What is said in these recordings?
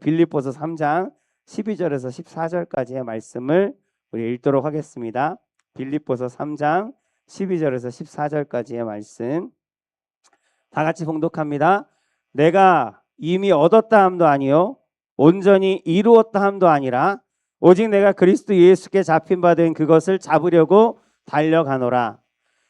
빌립보서 3장 12절에서 14절까지의 말씀을 우리 읽도록 하겠습니다. 빌립보서 3장 12절에서 14절까지의 말씀 다 같이 봉독합니다. 내가 이미 얻었다 함도 아니요 온전히 이루었다 함도 아니라 오직 내가 그리스도 예수께 잡힌 바 된 그것을 잡으려고 달려가노라.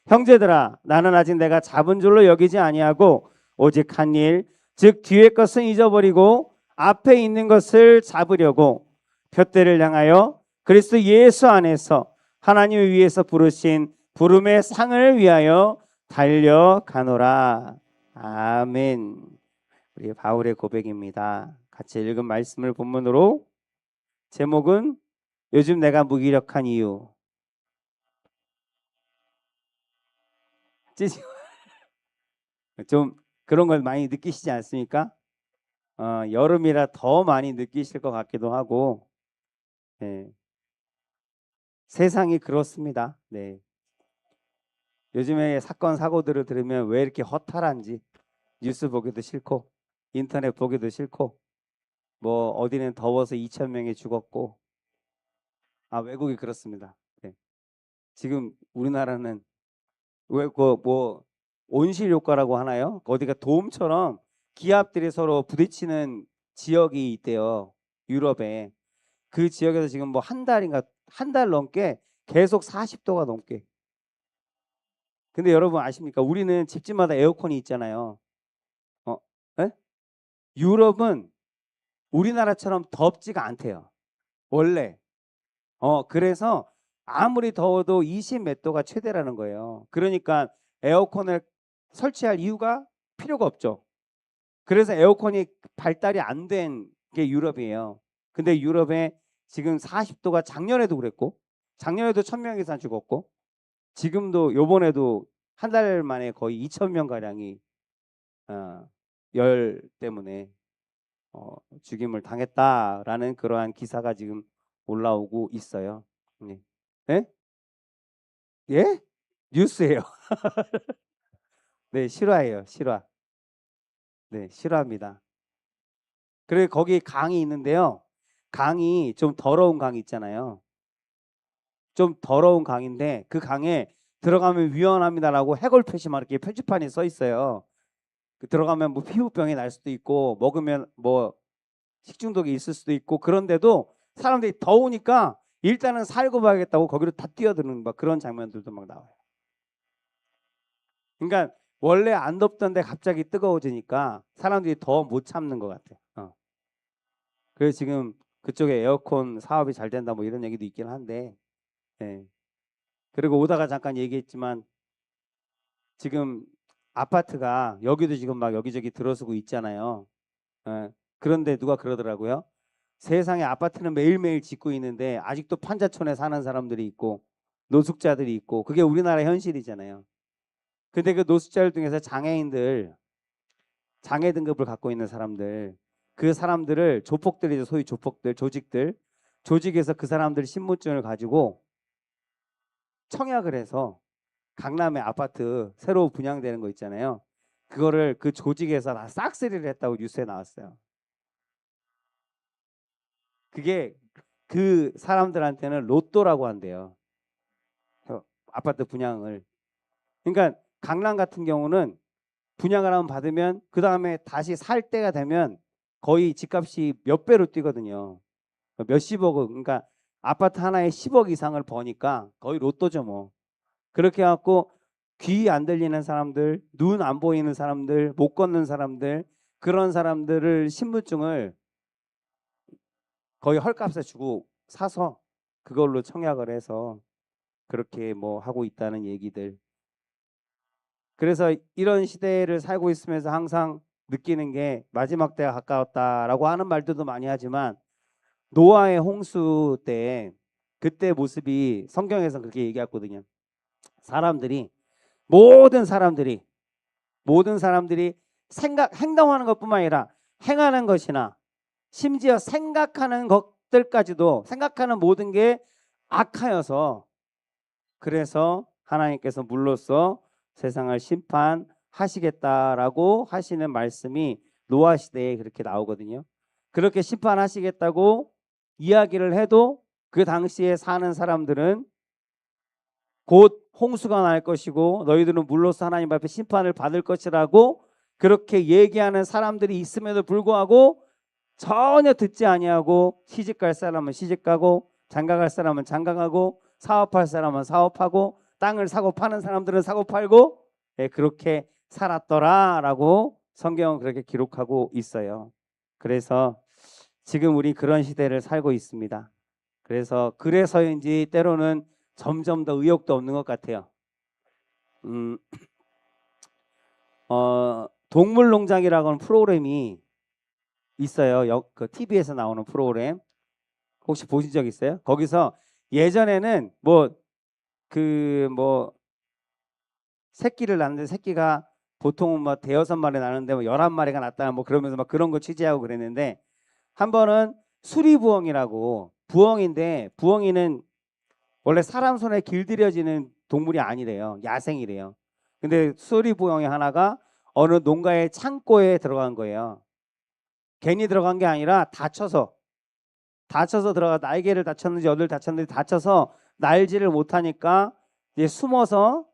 형제들아, 나는 아직 내가 잡은 줄로 여기지 아니하고 오직 한 일, 즉 뒤의 것은 잊어버리고 앞에 있는 것을 잡으려고 푯대를 향하여 그리스도 예수 안에서 하나님을 위해서 부르신 부름의 상을 위하여 달려가노라. 아멘. 우리 바울의 고백입니다. 같이 읽은 말씀을 본문으로 제목은 요즘 내가 무기력한 이유. 좀 그런 걸 많이 느끼시지 않습니까? 여름이라 더 많이 느끼실 것 같기도 하고, 네. 세상이 그렇습니다. 네. 요즘에 사건 사고들을 들으면 왜 이렇게 허탈한지 뉴스 보기도 싫고 인터넷 보기도 싫고 뭐 어디는 더워서 2,000명이 죽었고 외국이 그렇습니다. 네. 지금 우리나라는 왜 뭐 온실 효과라고 하나요? 어디가 도움처럼 기압들이 서로 부딪히는 지역이 있대요. 유럽에. 그 지역에서 지금 뭐 한 달 넘게 계속 40도가 넘게. 근데 여러분 아십니까? 우리는 집집마다 에어컨이 있잖아요. 네? 유럽은 우리나라처럼 덥지가 않대요. 원래. 그래서 아무리 더워도 20 몇 도가 최대라는 거예요. 그러니까 에어컨을 설치할 이유가 필요가 없죠. 그래서 에어컨이 발달이 안 된 게 유럽이에요. 근데 유럽에 지금 40도가 작년에도 그랬고 작년에도 1,000명 이상 죽었고 지금도 요번에도 한 달 만에 거의 2,000명 가량이 열 때문에 죽임을 당했다라는 그러한 기사가 지금 올라오고 있어요. 네? 네? 예? 뉴스예요. 네, 실화예요. 실화. 네, 실화입니다. 그리고 거기 강이 있는데요. 강이 좀 더러운 강이 있잖아요. 좀 더러운 강인데 그 강에 들어가면 위험합니다라고 해골 표시만 이렇게 표지판이 써 있어요. 들어가면 뭐 피부병이 날 수도 있고 먹으면 뭐 식중독이 있을 수도 있고 그런데도 사람들이 더우니까 일단은 살고 봐야겠다고 거기로 다 뛰어드는 막 그런 장면들도 막 나와요. 그러니까 원래 안 덥던데 갑자기 뜨거워지니까 사람들이 더 못 참는 것 같아요. 그래서 지금 그쪽에 에어컨 사업이 잘 된다 뭐 이런 얘기도 있긴 한데, 예. 그리고 오다가 잠깐 얘기했지만 지금 아파트가 여기도 지금 막 여기저기 들어서고 있잖아요. 예. 그런데 누가 그러더라고요. 세상에 아파트는 매일매일 짓고 있는데 아직도 판자촌에 사는 사람들이 있고 노숙자들이 있고 그게 우리나라 현실이잖아요. 근데 그 노숙자들 중에서 장애 등급을 갖고 있는 사람들, 그 사람들을 조폭들이죠. 소위 조폭들, 조직에서 그 사람들 신분증을 가지고 청약을 해서 강남에 아파트 새로 분양되는 거 있잖아요. 그거를 그 조직에서 다 싹쓸이를 했다고 뉴스에 나왔어요. 그게 그 사람들한테는 로또라고 한대요. 아파트 분양을. 그러니까 강남 같은 경우는 분양을 한번 받으면 그 다음에 다시 살 때가 되면 거의 집값이 몇 배로 뛰거든요. 몇십억, 그러니까 아파트 하나에 10억 이상을 버니까 거의 로또죠 뭐. 그렇게 해갖고 귀 안 들리는 사람들, 눈 안 보이는 사람들, 못 걷는 사람들, 그런 사람들을 신분증을 거의 헐값에 주고 사서 그걸로 청약을 해서 그렇게 뭐 하고 있다는 얘기들. 그래서 이런 시대를 살고 있으면서 항상 느끼는 게 마지막 때가 가까웠다라고 하는 말들도 많이 하지만 노아의 홍수 때 그때 모습이 성경에서 그렇게 얘기했거든요. 모든 사람들이 행동하는 것뿐만 아니라 행하는 것이나 심지어 생각하는 것들까지도 생각하는 모든 게 악하여서 그래서 하나님께서 물로써 세상을 심판하시겠다라고 하시는 말씀이 노아 시대에 그렇게 나오거든요. 그렇게 심판하시겠다고 이야기를 해도 그 당시에 사는 사람들은 곧 홍수가 날 것이고 너희들은 물로서 하나님 앞에 심판을 받을 것이라고 그렇게 얘기하는 사람들이 있음에도 불구하고 전혀 듣지 아니하고 시집갈 사람은 시집가고 장가갈 사람은 장가가고 사업할 사람은 사업하고 땅을 사고 파는 사람들은 사고 팔고 그렇게 살았더라라고 성경은 그렇게 기록하고 있어요. 그래서 지금 우리 그런 시대를 살고 있습니다. 그래서인지 때로는 점점 더 의욕도 없는 것 같아요. 동물농장이라고 하는 프로그램이 있어요. 그 TV에서 나오는 프로그램 혹시 보신 적 있어요? 거기서 예전에는 새끼를 낳는데 새끼가 보통 뭐 대여섯 마리 나는데 뭐 11마리가 낳다 뭐 그러면서 막 그런 거 취재하고 그랬는데 한 번은 수리부엉이라고 부엉인데 부엉이는 원래 사람 손에 길들여지는 동물이 아니래요. 야생이래요. 근데 수리부엉이 하나가 어느 농가의 창고에 들어간 거예요. 괜히 들어간 게 아니라 다쳐서 들어가 날개를 다쳤는지 어디를 다쳤는지 다쳐서 날지를 못하니까 이제 숨어서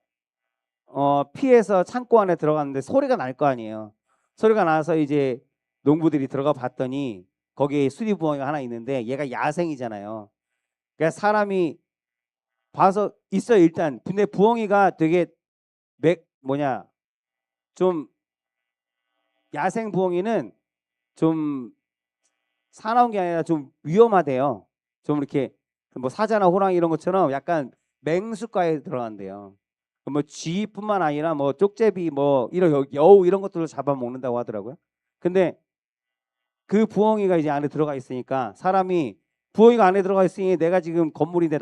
피해서 창고 안에 들어갔는데 소리가 날 거 아니에요. 소리가 나서 이제 농부들이 들어가 봤더니 거기에 수리부엉이가 하나 있는데 얘가 야생이잖아요. 그러니까 사람이 봐서 있어요 일단. 근데 부엉이가 되게 좀 야생 부엉이는 좀 사나운 게 아니라 좀 위험하대요. 좀 이렇게 뭐 사자나 호랑이 이런 것처럼 약간 맹수과에 들어간대요. 뭐 쥐뿐만 아니라 뭐 쪽제비 뭐 이런 여우 이런 것들도 잡아먹는다고 하더라고요. 근데 그 부엉이가 이제 안에 들어가 있으니까 사람이 부엉이가 안에 들어가 있으니 내가 지금 건물인데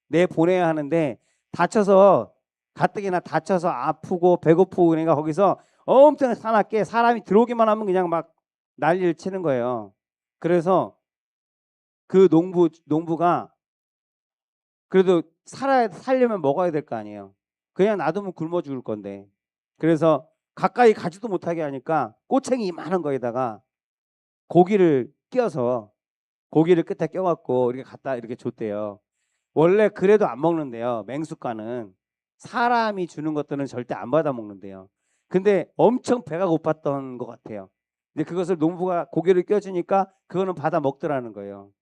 내 보내야 하는데 다쳐서 가뜩이나 다쳐서 아프고 배고프고 그러니까 거기서 엄청 사납게 사람이 들어오기만 하면 그냥 막 난리를 치는 거예요. 그래서 그 농부가 그래도 살려면 먹어야 될 거 아니에요. 그냥 놔두면 굶어 죽을 건데. 그래서 가까이 가지도 못하게 하니까 꼬챙이 많은 거에다가 고기를 끝에 껴갖고 이렇게 갖다 이렇게 줬대요. 원래 그래도 안 먹는데요. 맹수과는 사람이 주는 것들은 절대 안 받아 먹는데요. 근데 엄청 배가 고팠던 것 같아요. 근데 그것을 농부가 고기를 껴주니까 그거는 받아 먹더라는 거예요.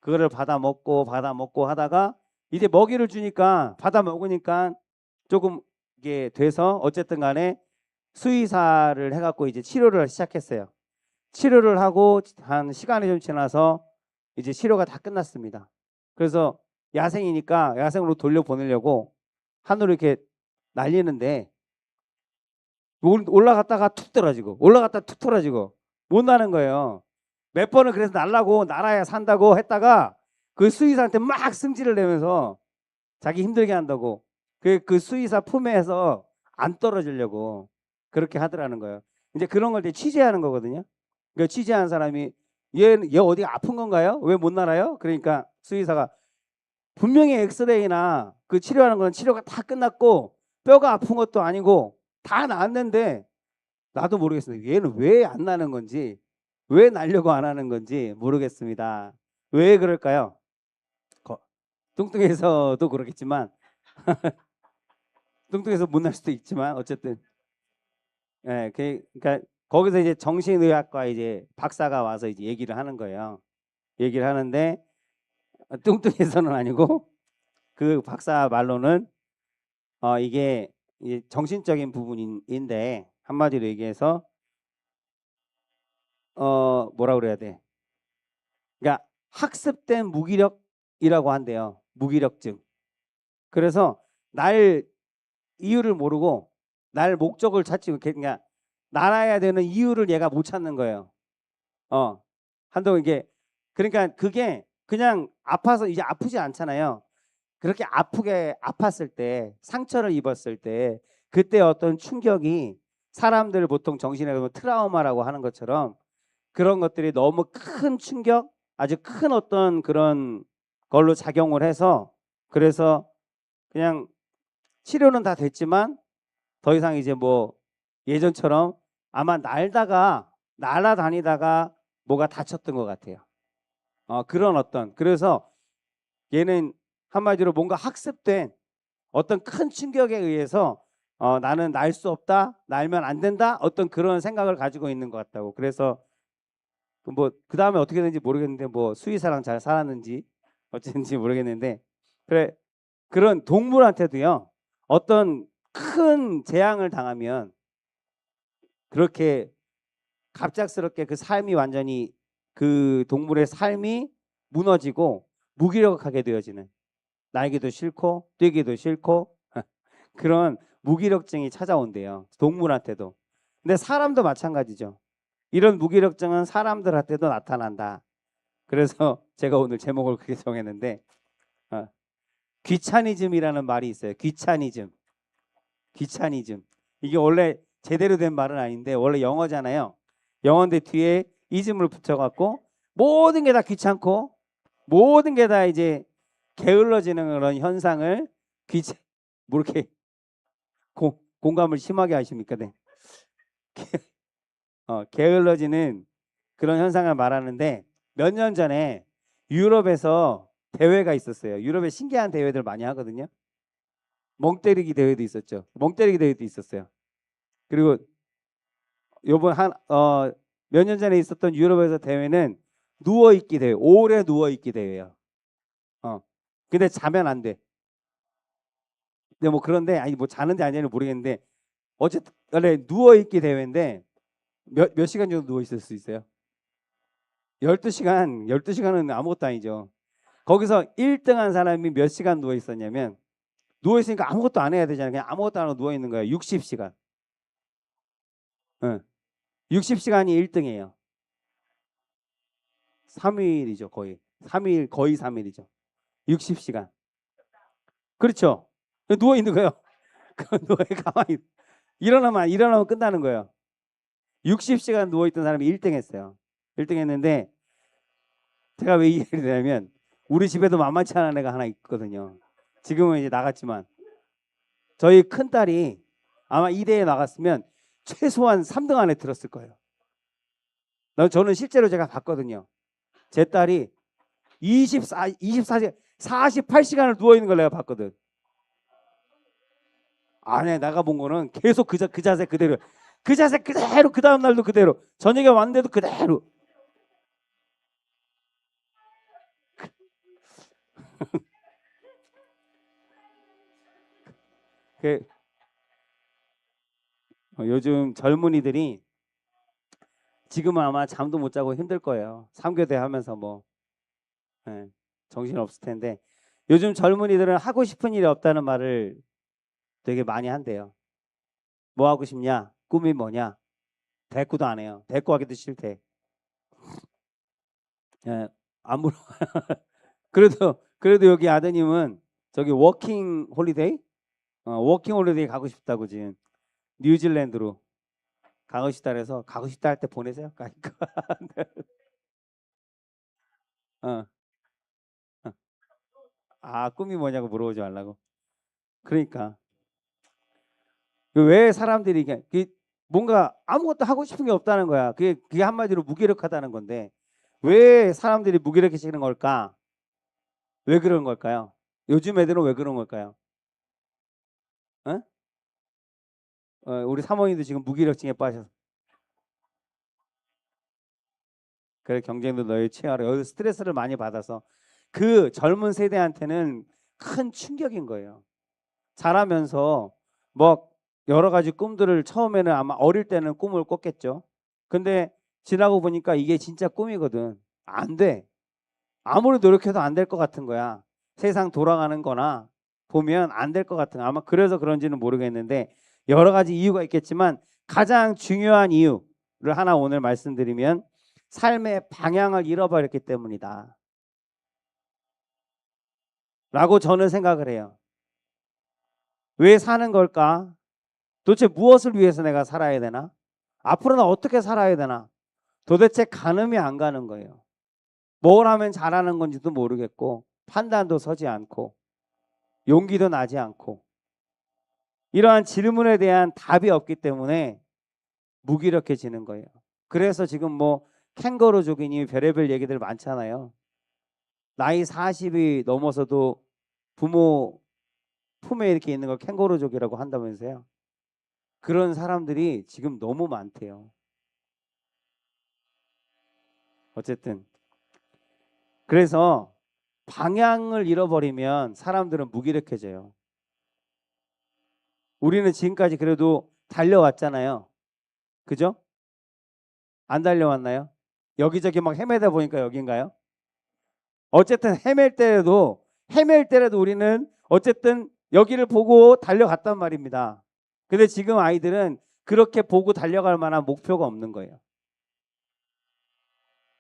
그거를 받아 먹고 하다가 이제 먹이를 주니까 받아 먹으니까 조금 이게 돼서 어쨌든 간에 수의사를 해갖고 이제 치료를 시작했어요. 치료를 하고 한 시간이 좀 지나서 이제 치료가 다 끝났습니다. 그래서 야생이니까 야생으로 돌려보내려고 하늘로 이렇게 날리는데 올라갔다가 툭 떨어지고 못 나는 거예요. 몇 번은 그래서 날아야 산다고 했다가 그 수의사한테 막 승질을 내면서 자기 힘들게 한다고 그 수의사 품에서 안 떨어지려고 그렇게 하더라는 거예요. 이제 그런 걸 이제 취재하는 거거든요. 그러니까 취재한 사람이 얘 어디가 아픈 건가요? 왜 못 날아요? 그러니까 수의사가 분명히 엑스레이나 그 치료하는 건 치료가 다 끝났고 뼈가 아픈 것도 아니고 다 나았는데 나도 모르겠어요. 얘는 왜 안 나는 건지 왜 날려고 안 하는 건지 모르겠습니다. 왜 그럴까요? 뚱뚱해서도 그렇겠지만 뚱뚱해서 못 날 수도 있지만 어쨌든 그러니까 거기서 이제 정신의학과 이제 박사가 와서 이제 얘기를 하는 거예요. 얘기를 하는데 뚱뚱해서는 아니고 그 박사 말로는 이게 정신적인 부분인데 한마디로 얘기해서 뭐라 그래야 돼? 그러니까 학습된 무기력이라고 한대요. 무기력증. 그래서 날 이유를 모르고 날 목적을 찾지 그러니까 날아야 되는 이유를 얘가 못 찾는 거예요. 한동안 이게 그러니까 그게 그냥 아파서 이제 아프지 않잖아요. 그렇게 아프게 아팠을 때 상처를 입었을 때 그때 어떤 충격이 사람들 보통 정신에 트라우마라고 하는 것처럼 그런 것들이 너무 큰 충격 아주 큰 어떤 그런 걸로 작용을 해서 그래서 그냥 치료는 다 됐지만 더 이상 이제 뭐 예전처럼 아마 날아다니다가 뭐가 다쳤던 것 같아요. 그런 그래서 얘는 한마디로 뭔가 학습된 어떤 큰 충격에 의해서 나는 날 수 없다, 날면 안 된다, 어떤 그런 생각을 가지고 있는 것 같다고. 그래서 뭐 그 다음에 어떻게 되는지 모르겠는데 뭐 수의사랑 잘 살았는지 어쨌는지 모르겠는데 그래 그런 동물한테도요 어떤 큰 재앙을 당하면 그렇게 갑작스럽게 그 삶이 완전히 그 동물의 삶이 무너지고 무기력하게 되어지는 날기도 싫고 뛰기도 싫고 그런 무기력증이 찾아온대요. 동물한테도. 근데 사람도 마찬가지죠. 이런 무기력증은 사람들한테도 나타난다. 그래서 제가 오늘 제목을 그렇게 정했는데 귀차니즘이라는 말이 있어요. 귀차니즘. 이게 원래 제대로 된 말은 아닌데 원래 영어잖아요. 영어인데 뒤에 이즘을 붙여갖고 모든 게 다 귀찮고 모든 게 다 이제 게을러지는 그런 현상을 뭐 이렇게 공감을 심하게 하십니까? 네. 게을러지는 그런 현상을 말하는데 몇 년 전에 유럽에서 대회가 있었어요. 유럽에 신기한 대회들 많이 하거든요. 멍때리기 대회도 있었죠. 멍때리기 대회도 있었어요. 그리고 요번 몇 년 전에 있었던 유럽에서 대회는 누워있기 대회, 오래 누워있기 대회예요. 근데 자면 안 돼. 근데 뭐 그런데 아니 뭐 자는지 아니냐는 모르겠는데 어쨌든 원래 누워있기 대회인데 몇 시간 정도 누워 있을 수 있어요? 12시간은 아무것도 아니죠. 거기서 1등 한 사람이 몇 시간 누워 있었냐면 누워 있으니까 아무것도 안 해야 되잖아요. 그냥 아무것도 안 하고 누워 있는 거예요. 60시간. 응. 60시간이 1등이에요. 3일이죠, 거의. 3일 거의 3일이죠. 60시간. 그렇죠. 누워 있는 거예요. 누워 가만히 일어나면 끝나는 거예요. 60시간 누워 있던 사람이 1등 했어요. 1등 했는데 제가 왜 이 얘기를 드냐면 우리 집에도 만만치 않은 애가 하나 있거든요. 지금은 이제 나갔지만 저희 큰 딸이 아마 이 대회에 나갔으면 최소한 3등 안에 들었을 거예요. 저는 실제로 제가 봤거든요. 제 딸이 24시간 48시간을 누워 있는 걸 내가 봤거든. 안에 나가 본 거는 계속 그 자세 그대로 그 다음 날도 그대로 저녁에 왔는데도 그대로 요즘 젊은이들이 지금은 아마 잠도 못 자고 힘들 거예요. 3교대 하면서 뭐 예, 정신 없을 텐데 요즘 젊은이들은 하고 싶은 일이 없다는 말을 되게 많이 한대요. 뭐 하고 싶냐? 꿈이 뭐냐? 대꾸도 안 해요. 대꾸하기도 싫대. 예, 안 물어. 그래도 여기 아드님은 저기 워킹 홀리데이 가고 싶다고 지금 뉴질랜드로 가고 싶다 그래서 가고 싶다 할 때 보내세요. 가니까. 어. 꿈이 뭐냐고 물어보지 말라고. 그러니까 왜 사람들이 이게 뭔가 아무것도 하고 싶은 게 없다는 거야. 그게 한마디로 무기력하다는 건데 왜 사람들이 무기력해지는 걸까? 왜 그런 걸까요? 요즘 애들은 왜 그런 걸까요? 어? 우리 사모님도 지금 무기력증에 빠져서 그래 경쟁도 너희 치열해. 여기 스트레스를 많이 받아서 그 젊은 세대한테는 큰 충격인 거예요. 자라면서 뭐 여러 가지 꿈들을 처음에는 아마 어릴 때는 꿈을 꿨겠죠. 근데 지나고 보니까 이게 진짜 꿈이거든. 안 돼. 아무리 노력해도 안 될 것 같은 거야. 세상 돌아가는 거나 보면 안 될 것 같은 아마 그래서 그런지는 모르겠는데 여러 가지 이유가 있겠지만 가장 중요한 이유를 하나 오늘 말씀드리면 삶의 방향을 잃어버렸기 때문이다. 라고 저는 생각을 해요. 왜 사는 걸까? 도대체 무엇을 위해서 내가 살아야 되나? 앞으로는 어떻게 살아야 되나? 도대체 가늠이 안 가는 거예요. 뭘 하면 잘하는 건지도 모르겠고 판단도 서지 않고 용기도 나지 않고 이러한 질문에 대한 답이 없기 때문에 무기력해지는 거예요. 그래서 지금 뭐 캥거루족이니 별의별 얘기들 많잖아요. 나이 40이 넘어서도 부모 품에 이렇게 있는 걸 캥거루족이라고 한다면서요. 그런 사람들이 지금 너무 많대요. 어쨌든 그래서 방향을 잃어버리면 사람들은 무기력해져요. 우리는 지금까지 그래도 달려왔잖아요. 그죠? 안 달려왔나요? 여기저기 막 헤매다 보니까 여긴가요? 어쨌든 헤맬 때라도 우리는 어쨌든 여기를 보고 달려갔단 말입니다. 근데 지금 아이들은 그렇게 보고 달려갈 만한 목표가 없는 거예요.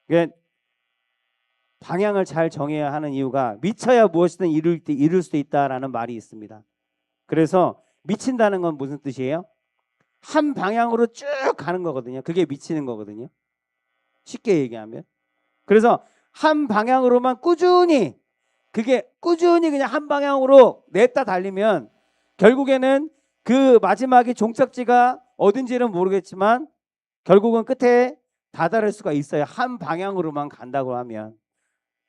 그러니까 방향을 잘 정해야 하는 이유가 미쳐야 무엇이든 이룰 수 있다라는 말이 있습니다. 그래서 미친다는 건 무슨 뜻이에요? 한 방향으로 쭉 가는 거거든요. 그게 미치는 거거든요. 쉽게 얘기하면. 그래서 한 방향으로만 꾸준히 그냥 한 방향으로 냈다 달리면 결국에는 그 마지막에 종착지가 어딘지는 모르겠지만 결국은 끝에 다다를 수가 있어요. 한 방향으로만 간다고 하면.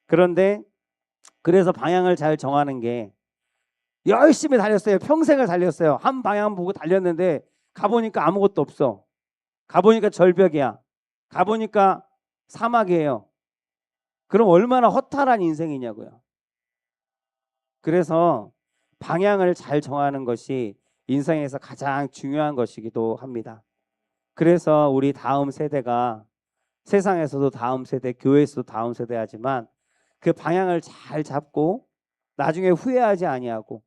그런데 그래서 방향을 잘 정하는 게 열심히 달렸어요. 평생을 달렸어요. 한 방향 보고 달렸는데 가보니까 아무것도 없어. 가보니까 절벽이야. 가보니까 사막이에요. 그럼 얼마나 허탈한 인생이냐고요. 그래서 방향을 잘 정하는 것이 인생에서 가장 중요한 것이기도 합니다. 그래서 우리 다음 세대가 세상에서도 다음 세대, 교회에서도 다음 세대 하지만 그 방향을 잘 잡고 나중에 후회하지 아니하고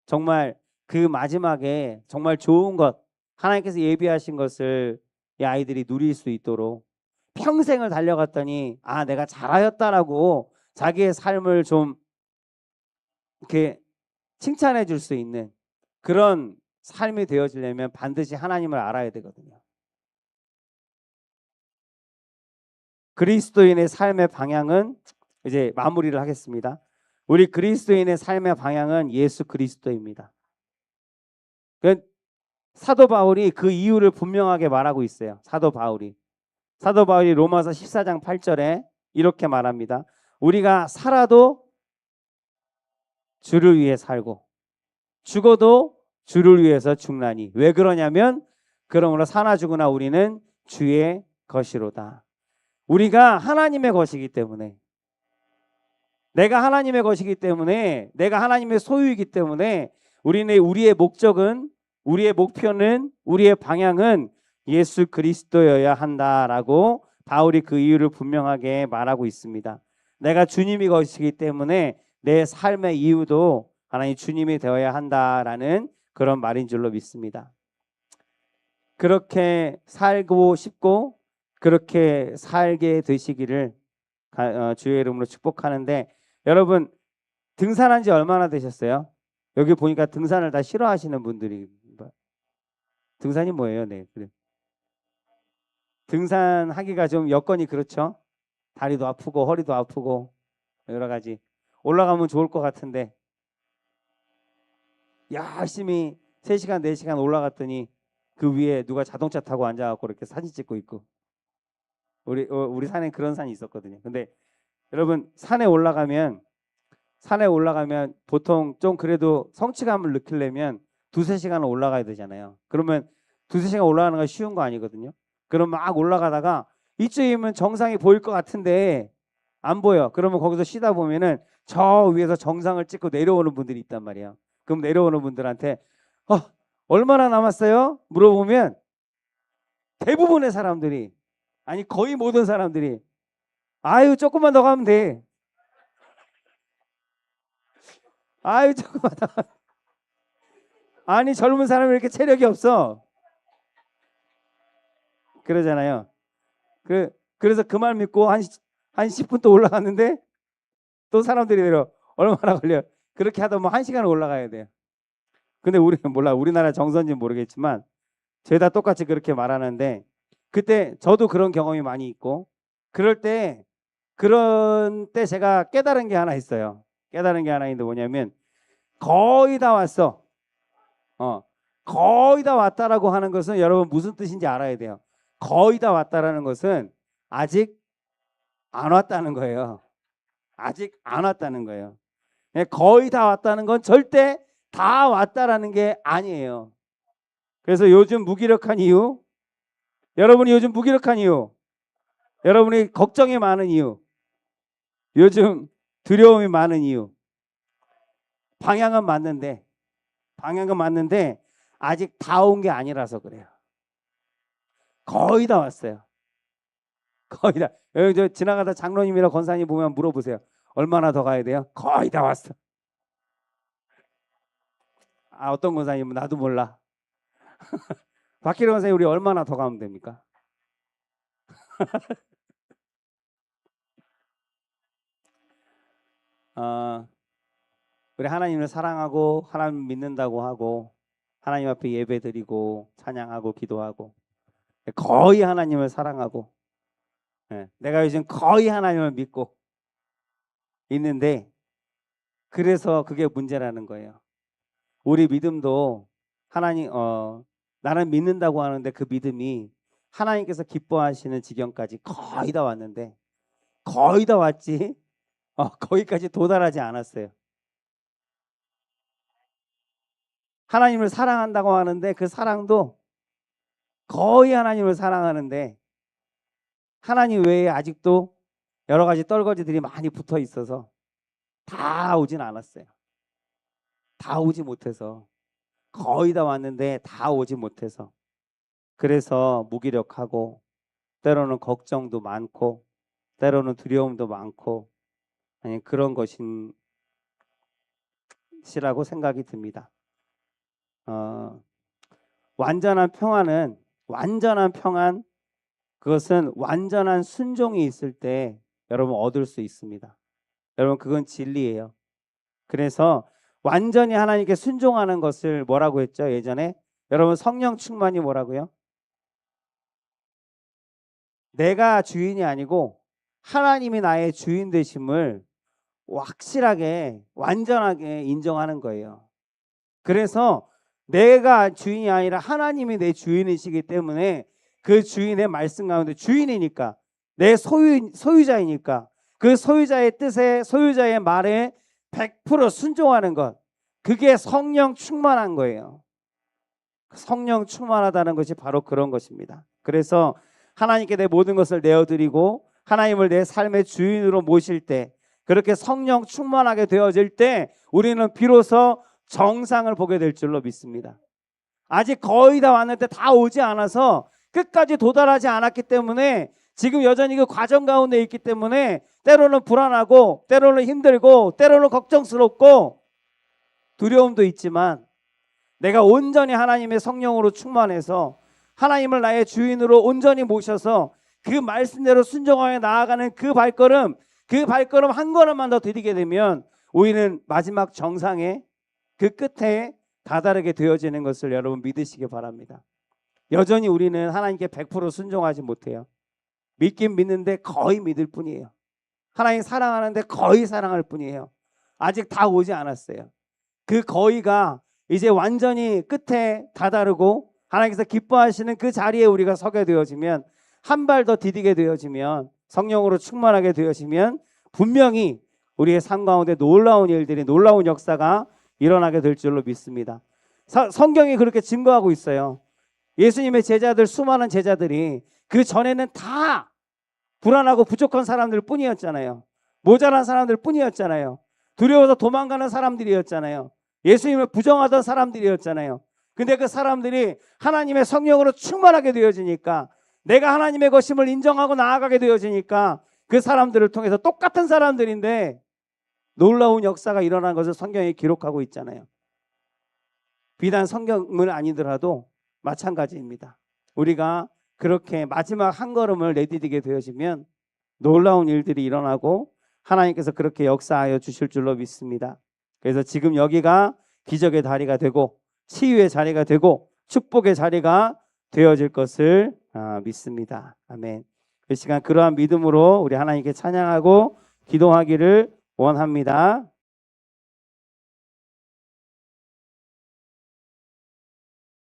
정말 그 마지막에 정말 좋은 것 하나님께서 예비하신 것을 이 아이들이 누릴 수 있도록 평생을 달려갔더니 아 내가 잘하였다라고 자기의 삶을 좀 이렇게 칭찬해 줄 수 있는 그런 삶이 되어지려면 반드시 하나님을 알아야 되거든요. 그리스도인의 삶의 방향은 이제 마무리를 하겠습니다. 우리 그리스도인의 삶의 방향은 예수 그리스도입니다. 사도 바울이 그 이유를 분명하게 말하고 있어요. 사도 바울이 로마서 14장 8절에 이렇게 말합니다. 우리가 살아도 주를 위해 살고 죽어도 주를 위해서 죽나니 왜 그러냐면 그러므로 사나 죽으나 우리는 주의 것이로다. 우리가 하나님의 것이기 때문에 내가 하나님의 것이기 때문에 내가 하나님의 소유이기 때문에 우리의 목적은 우리의 목표는 우리의 방향은 예수 그리스도여야 한다라고 바울이 그 이유를 분명하게 말하고 있습니다. 내가 주님이 것이기 때문에 내 삶의 이유도 하나님 주님이 되어야 한다라는 그런 말인 줄로 믿습니다. 그렇게 살고 싶고 그렇게 살게 되시기를 주의 이름으로 축복하는데 여러분 등산한 지 얼마나 되셨어요? 여기 보니까 등산을 다 싫어하시는 분들이 등산이 뭐예요? 네, 그래. 등산하기가 좀 여건이 그렇죠. 다리도 아프고 허리도 아프고 여러 가지 올라가면 좋을 것 같은데 열심히 3시간 4시간 올라갔더니 그 위에 누가 자동차 타고 앉아갖고 이렇게 사진 찍고 있고 우리 산에 그런 산이 있었거든요. 근데 여러분 산에 올라가면 보통 좀 그래도 성취감을 느끼려면 2-3시간은 올라가야 되잖아요. 그러면 2-3시간 올라가는 건 쉬운 거 아니거든요. 그럼 막 올라가다가 이쯤이면 정상이 보일 것 같은데 안 보여. 그러면 거기서 쉬다 보면은 저 위에서 정상을 찍고 내려오는 분들이 있단 말이에요. 그럼 내려오는 분들한테 얼마나 남았어요? 물어보면 대부분의 사람들이 아니 거의 모든 사람들이 아유 조금만 더 가면 돼. 아유 조금만 더 아니 젊은 사람이 이렇게 체력이 없어. 그러잖아요. 그래서 그 말 믿고 한 10분 또 올라갔는데 또 사람들이 내려 얼마나 걸려. 그렇게 하다 보면 1시간을 올라가야 돼요. 근데 우리는 몰라. 우리나라 정서인지는 모르겠지만 죄다 똑같이 그렇게 말하는데 그때 저도 그런 경험이 많이 있고 그런 때 제가 깨달은 게 하나 있어요. 깨달은 게 하나 있는데 뭐냐면 거의 다 왔어. 거의 다 왔다라고 하는 것은 여러분 무슨 뜻인지 알아야 돼요. 거의 다 왔다라는 것은 아직 안 왔다는 거예요. 아직 안 왔다는 거예요. 거의 다 왔다는 건 절대 다 왔다라는 게 아니에요. 그래서 요즘 무기력한 이유, 여러분이 요즘 무기력한 이유, 여러분이 걱정이 많은 이유, 요즘 두려움이 많은 이유, 방향은 맞는데 아직 다 온 게 아니라서 그래요. 거의 다 왔어요. 거의 다. 여기 저 지나가다 장로님이나 권사님 보면 물어보세요. 얼마나 더 가야 돼요? 거의 다 왔어. 아, 어떤 권사님은 나도 몰라. 박기령 권사님, 우리 얼마나 더 가면 됩니까? 우리 하나님을 사랑하고 하나님 믿는다고 하고 하나님 앞에 예배드리고 찬양하고 기도하고 거의 하나님을 사랑하고 내가 요즘 거의 하나님을 믿고 있는데, 그래서 그게 문제라는 거예요. 우리 믿음도 하나님 나는 믿는다고 하는데 그 믿음이 하나님께서 기뻐하시는 지경까지 거의 다 왔는데, 거의 다 왔지 거기까지 도달하지 않았어요. 하나님을 사랑한다고 하는데 그 사랑도 거의 하나님을 사랑하는데 하나님 외에 아직도 여러 가지 떨거지들이 많이 붙어 있어서 다 오진 않았어요. 다 오지 못해서, 거의 다 왔는데 다 오지 못해서, 그래서 무기력하고 때로는 걱정도 많고 때로는 두려움도 많고 아니 그런 것이라고 생각이 듭니다. 완전한 평안, 그것은 완전한 순종이 있을 때 여러분 얻을 수 있습니다. 여러분 그건 진리예요. 그래서 완전히 하나님께 순종하는 것을 뭐라고 했죠? 예전에 여러분 성령 충만이 뭐라고요? 내가 주인이 아니고 하나님이 나의 주인 되심을 확실하게 완전하게 인정하는 거예요. 그래서 내가 주인이 아니라 하나님이 내 주인이시기 때문에 그 주인의 말씀 가운데, 주인이니까 내 소유자이니까 그 소유자의 뜻에, 소유자의 말에 100% 순종하는 것, 그게 성령 충만한 거예요. 성령 충만하다는 것이 바로 그런 것입니다. 그래서 하나님께 내 모든 것을 내어드리고 하나님을 내 삶의 주인으로 모실 때, 그렇게 성령 충만하게 되어질 때 우리는 비로소 정상을 보게 될 줄로 믿습니다. 아직 거의 다 왔는데 다 오지 않아서 끝까지 도달하지 않았기 때문에 지금 여전히 그 과정 가운데 있기 때문에 때로는 불안하고 때로는 힘들고 때로는 걱정스럽고 두려움도 있지만, 내가 온전히 하나님의 성령으로 충만해서 하나님을 나의 주인으로 온전히 모셔서 그 말씀대로 순종하여 나아가는 그 발걸음 한 걸음만 더 들이게 되면 우리는 마지막 정상에, 그 끝에 다다르게 되어지는 것을 여러분 믿으시기 바랍니다. 여전히 우리는 하나님께 100% 순종하지 못해요. 믿긴 믿는데 거의 믿을 뿐이에요. 하나님 사랑하는데 거의 사랑할 뿐이에요. 아직 다 오지 않았어요. 그 거의가 이제 완전히 끝에 다다르고 하나님께서 기뻐하시는 그 자리에 우리가 서게 되어지면, 한 발 더 디디게 되어지면, 성령으로 충만하게 되어지면 분명히 우리의 삶 가운데 놀라운 일들이, 놀라운 역사가 일어나게 될 줄로 믿습니다. 성경이 그렇게 증거하고 있어요. 예수님의 제자들, 수많은 제자들이 그 전에는 다 불안하고 부족한 사람들 뿐이었잖아요. 모자란 사람들 뿐이었잖아요. 두려워서 도망가는 사람들이었잖아요. 예수님을 부정하던 사람들이었잖아요. 근데 그 사람들이 하나님의 성령으로 충만하게 되어지니까, 내가 하나님의 것임을 인정하고 나아가게 되어지니까 그 사람들을 통해서 똑같은 사람들인데 놀라운 역사가 일어난 것을 성경에 기록하고 있잖아요. 비단 성경은 아니더라도 마찬가지입니다. 우리가 그렇게 마지막 한 걸음을 내디디게 되어지면 놀라운 일들이 일어나고 하나님께서 그렇게 역사하여 주실 줄로 믿습니다. 그래서 지금 여기가 기적의 다리가 되고 치유의 자리가 되고 축복의 자리가 되어질 것을 믿습니다. 아멘. 이 시간 그러한 믿음으로 우리 하나님께 찬양하고 기도하기를 원합니다.